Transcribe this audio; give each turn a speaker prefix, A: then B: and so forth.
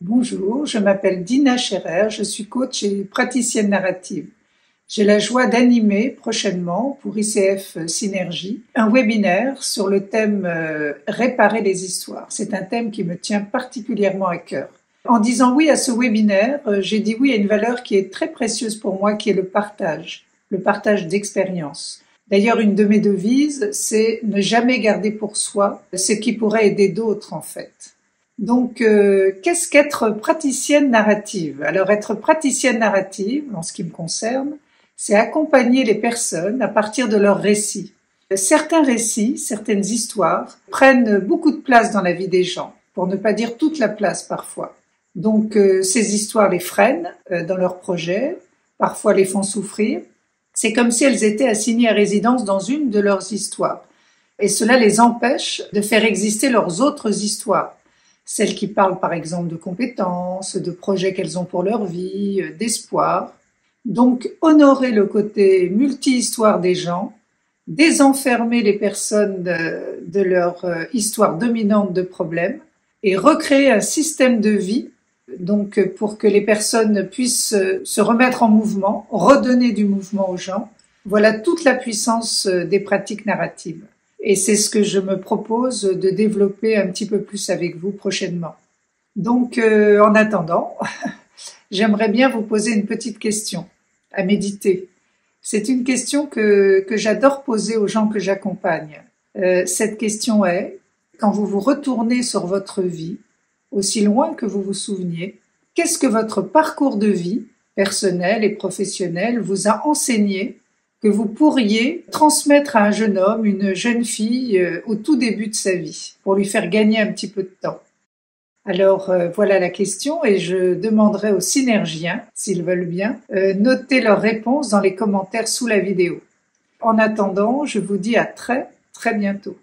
A: Bonjour, je m'appelle Dina Scherer, je suis coach et praticienne narrative. J'ai la joie d'animer prochainement pour ICF Synergie un webinaire sur le thème Réparer les histoires. C'est un thème qui me tient particulièrement à cœur. En disant oui à ce webinaire, j'ai dit oui à une valeur qui est très précieuse pour moi, qui est le partage d'expériences. D'ailleurs, une de mes devises, c'est ne jamais garder pour soi ce qui pourrait aider d'autres en fait. Donc, qu'est-ce qu'être praticienne narrative? Alors, être praticienne narrative, en ce qui me concerne, c'est accompagner les personnes à partir de leurs récits. Certains récits, certaines histoires prennent beaucoup de place dans la vie des gens, pour ne pas dire toute la place parfois. Donc, ces histoires les freinent dans leurs projets, parfois les font souffrir. C'est comme si elles étaient assignées à résidence dans une de leurs histoires. Et cela les empêche de faire exister leurs autres histoires. Celles qui parlent par exemple de compétences, de projets qu'elles ont pour leur vie, d'espoir. Donc, honorer le côté multi-histoire des gens, désenfermer les personnes de leur histoire dominante de problèmes et recréer un système de vie donc pour que les personnes puissent se remettre en mouvement, redonner du mouvement aux gens. Voilà toute la puissance des pratiques narratives. Et c'est ce que je me propose de développer un petit peu plus avec vous prochainement. Donc, en attendant, j'aimerais bien vous poser une petite question à méditer. C'est une question que j'adore poser aux gens que j'accompagne. Cette question est, quand vous vous retournez sur votre vie, aussi loin que vous vous souveniez, qu'est-ce que votre parcours de vie, personnel et professionnel, vous a enseigné que vous pourriez transmettre à un jeune homme, une jeune fille au tout début de sa vie, pour lui faire gagner un petit peu de temps. Alors voilà la question et je demanderai aux synergiens, s'ils veulent bien, noter leurs réponses dans les commentaires sous la vidéo. En attendant, je vous dis à très bientôt.